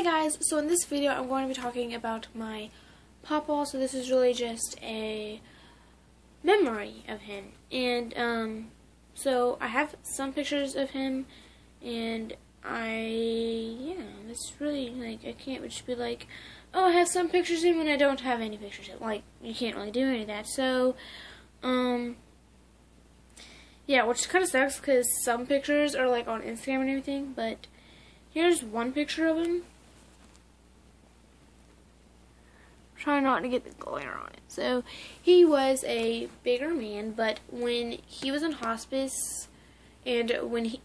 guys, so in this video I'm going to be talking about my papa. So this is really just a memory of him, and so I have some pictures of him, and it's really, like, I can't just be like, oh, I have some pictures of him when I don't have any pictures of him. Like, you can't really do any of that. So yeah, which kind of sucks because some pictures are like on Instagram and everything, but here's one picture of him. Try not to get the glare on it. So he was a bigger man, but when he was in hospice, and when he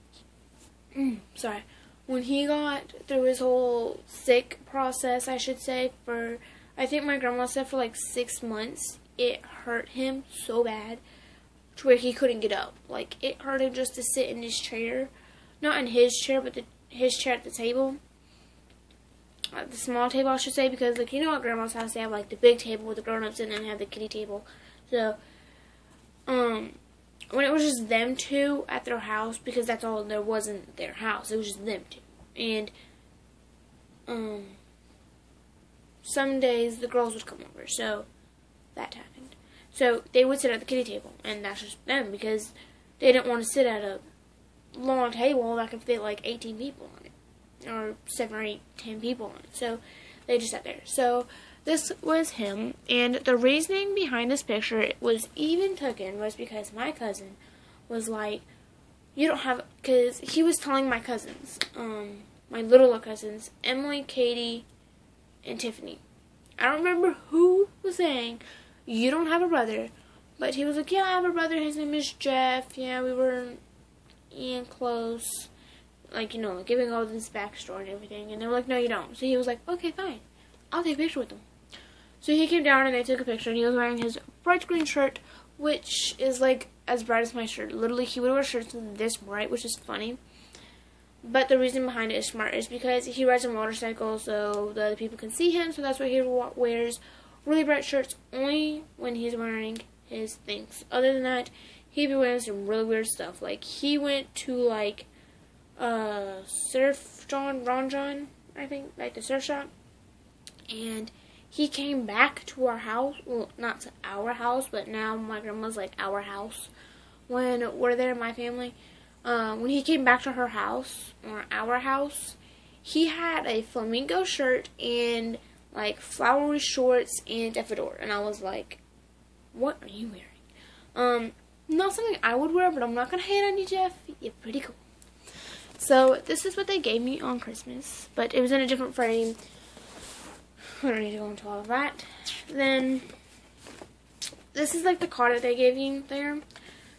got through his whole sick process, I should say, for, I think my grandma said for like 6 months, it hurt him so bad to where he couldn't get up. Like, it hurt him just to sit in his chair. Not in his chair, but his chair at the table. The small table, I should say, because, like, you know at grandma's house they have like the big table with the grown-ups in, and they have the kiddie table. So when it was just them two at their house, because that's all there was in their house, it was just them two, and some days the girls would come over, so that happened. So they would sit at the kiddie table, and that's just them, because they didn't want to sit at a long table that could fit like 18 people on it, or 7 or 8, 10 people on it. So they just sat there. So this was him, and the reasoning behind this picture was even taken was because my cousin was like, you don't have, because he was telling my cousins, my littler cousins, Emily, Katie, and Tiffany. I don't remember who was saying, you don't have a brother, but he was like, yeah, I have a brother, his name is Jeff, yeah, we were close, like, you know, like, giving all this backstory and everything, and they were like, no, you don't. So he was like, okay, fine, I'll take a picture with them. So he came down and they took a picture, and he was wearing his bright green shirt, which is like as bright as my shirt. Literally, he would wear shirts this bright, which is funny. But the reason behind it is smart, is because he rides a motorcycle, so the other people can see him, so that's why he wears really bright shirts only when he's wearing his things. Other than that, he'd be wearing some really weird stuff. Like, he went to, like, Ron John, I think, like the surf shop, and he came back to our house, well, not to our house, but now my grandma's like our house, when we're there, my family, when he came back to her house, or our house, he had a flamingo shirt and, like, flowery shorts and a fedora, and I was like, what are you wearing? Not something I would wear, but I'm not gonna hate on you, Jeff, you're pretty cool. So this is what they gave me on Christmas, but it was in a different frame. I don't need to go into all of that. Then, this is like the card that they gave you there.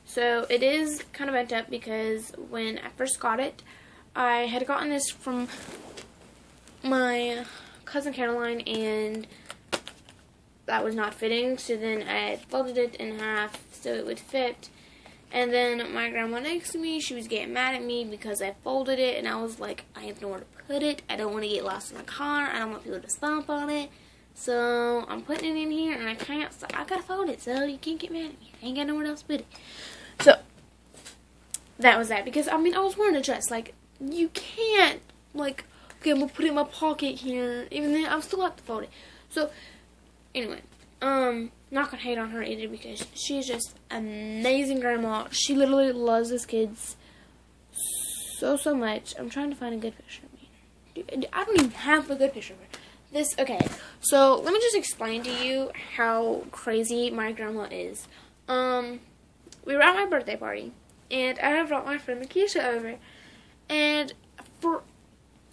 So, it is kind of bent up because when I first got it, I had gotten this from my cousin Caroline, and that was not fitting. So then I folded it in half so it would fit. And then my grandma next to me, she was getting mad at me because I folded it, and I was like, I have nowhere to put it. I don't want to get lost in the car. I don't want people to stomp on it. So I'm putting it in here, and I can't, so I gotta fold it, so you can't get mad at me. I ain't got nowhere else to put it. So that was that, because I mean, I was wearing a dress. Like, you can't, like, okay, I'm gonna put it in my pocket here. Even then, I'm still have to fold it. So anyway, not gonna hate on her either, because she's just amazing grandma. She literally loves these kids so much. I'm trying to find a good picture of me. Dude, I don't even have a good picture of her. Okay, so let me just explain to you how crazy my grandma is. We were at my birthday party, and I have brought my friend Lakeisha over, and for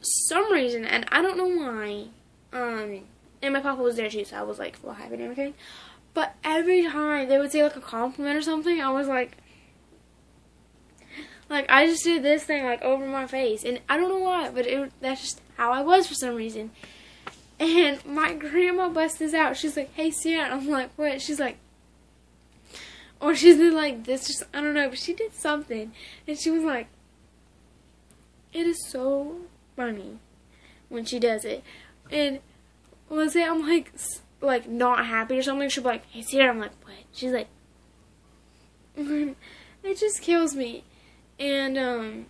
some reason, and I don't know why, and my papa was there too, so I was like full happy and everything. But every time they would say like a compliment or something, I was like I just did this thing like over my face, and I don't know why, but that's just how I was for some reason. And my grandma busts this out. She's like, "Hey, Sierra." I'm like, "What?" She's like, or she did like this, just, I don't know, but she did something, and she was like, it is so funny when she does it. And was it, I'm like not happy or something, she'll be like, "Hey, Sierra." I'm like, "What?" She's like, it just kills me. And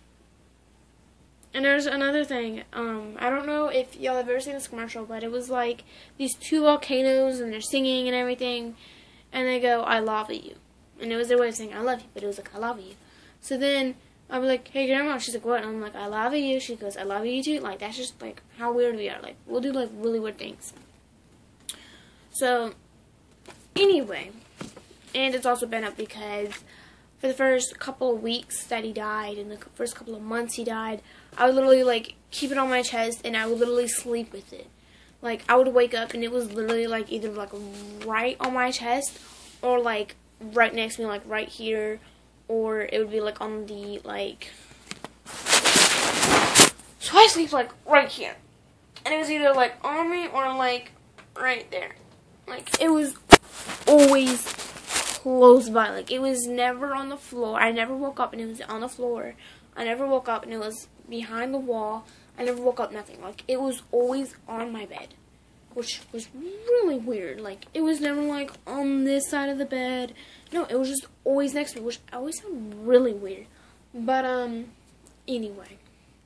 And there's another thing. I don't know if y'all have ever seen this commercial, but it was like these two volcanoes and they're singing and everything, and they go, "I love you," and it was their way of saying "I love you," but it was like "I love you." So then I was like, "Hey, Grandma," she's like, "What?" And I'm like, "I love you." She goes, "I love you too." Like that's just like how weird we are. Like we'll do like really weird things. So anyway, and it's also been up because for the first couple of weeks that he died, and the first couple of months he died, I would literally, like, keep it on my chest, and I would literally sleep with it. Like, I would wake up, and it was literally, like, either, like, right on my chest, or, like, right next to me, like, right here, or it would be, like, on the, like... So I sleep, like, right here. And it was either, like, on me, or, like, right there. Like, it was always close by. Like, it was never on the floor. I never woke up and it was on the floor. I never woke up and it was behind the wall. I never woke up, nothing. Like, it was always on my bed, which was really weird. Like, it was never, like, on this side of the bed. No, it was just always next to me, which always sounded really weird. But, anyway,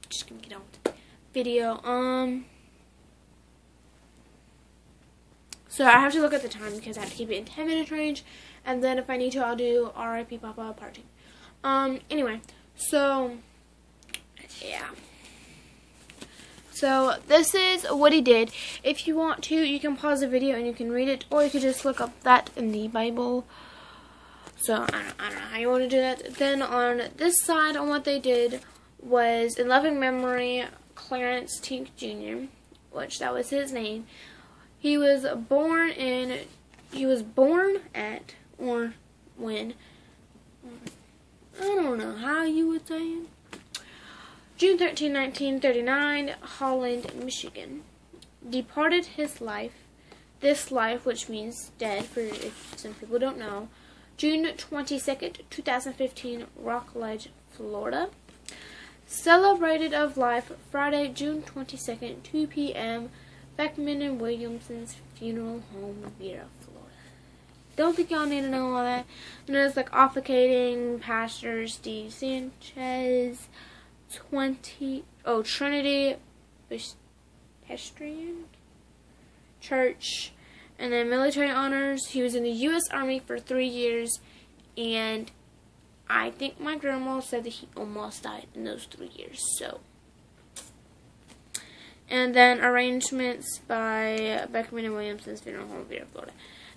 just gonna get on with the video. So I have to look at the time because I have to keep it in 10-minute range. And then if I need to, I'll do R.I.P. Papa Part 2. Anyway, so, yeah. So, this is what he did. If you want to, you can pause the video and you can read it. Or you can just look up that in the Bible. So, I don't know how you want to do that. Then on this side, on what they did was, in loving memory, Clarence Tink Jr., which that was his name. He was born at, or when, I don't know how you would say it, June 13, 1939, Holland, Michigan. Departed this life, which means dead, for if some people don't know, June 22nd, 2015, Rockledge, Florida. Celebrated of life, Friday, June 22nd, 2 p.m., Beckman and Williamson's funeral home, Vera, Florida. Don't think y'all need to know all that. And there's like officiating Pastor Steve Sanchez, Trinity Presbyterian Church, and then military honors. He was in the U.S. Army for 3 years, and I think my grandma said that he almost died in those 3 years. So. And then arrangements by Beckman and Williamson's funeral home, Vera, Florida.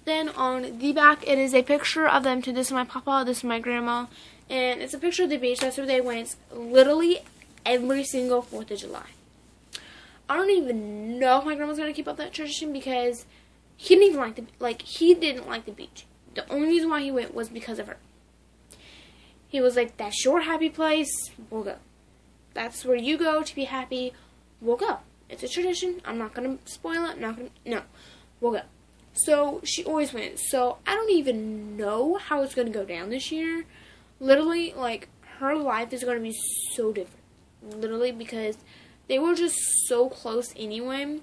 Then on the back, it is a picture of them. This is my papa, this is my grandma, and it's a picture of the beach. That's where they went literally every single 4th of July. I don't even know if my grandma's gonna keep up that tradition because he didn't even he didn't like the beach. The only reason why he went was because of her. He was like, "That's your happy place. We'll go. That's where you go to be happy. We'll go. It's a tradition. I'm not going to spoil it. No. We'll go." So, she always went. So, I don't even know how it's going to go down this year. Literally, like, her life is going to be so different. Literally, because they were just so close anyway.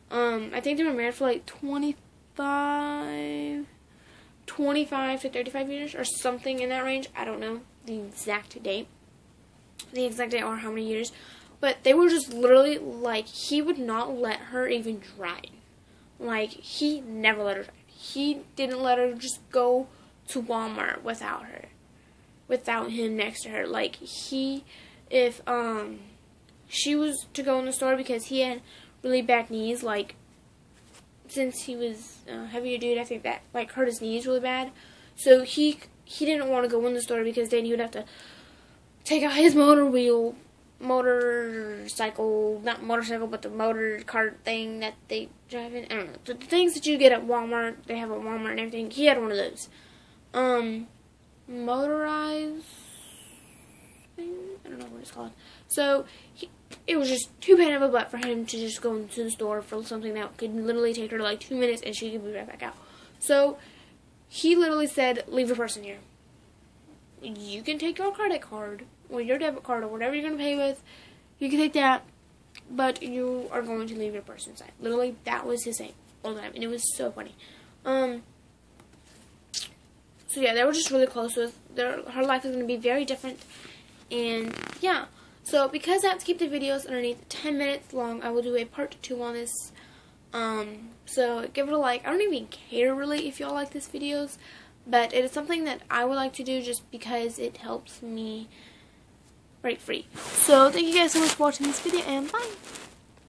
I think they were married for, like, 25 to 35 years or something in that range. I don't know the exact date. Or how many years. But they were just literally, like, he would not let her even drive. Like, he never let her drive. He didn't let her just go to Walmart without her. Without him next to her. Like, if she was to go in the store because he had really bad knees, like, since he was a heavier dude, I think that, like, hurt his knees really bad. So, he didn't want to go in the store because then he would have to take out his motorcycle, not motorcycle, but the motor cart thing that they drive in. I don't know. The things that you get at Walmart, they have at Walmart and everything. He had one of those. Motorized thing? I don't know what it's called. So, it was just too pain of a butt for him to just go into the store for something that could literally take her like 2 minutes and she could be right back out. So, he literally said, "Leave your purse in here. You can take your credit card or your debit card or whatever you're going to pay with. You can take that, but you are going to leave your purse inside." Literally, that was his saying all the time, and it was so funny. So yeah, they were just really close. So her life is going to be very different, and yeah. So because I have to keep the videos underneath 10 minutes long, I will do a part 2 on this. So give it a like. I don't even care really if y'all like these videos, but it is something that I would like to do just because it helps me break free. So thank you guys so much for watching this video, and bye!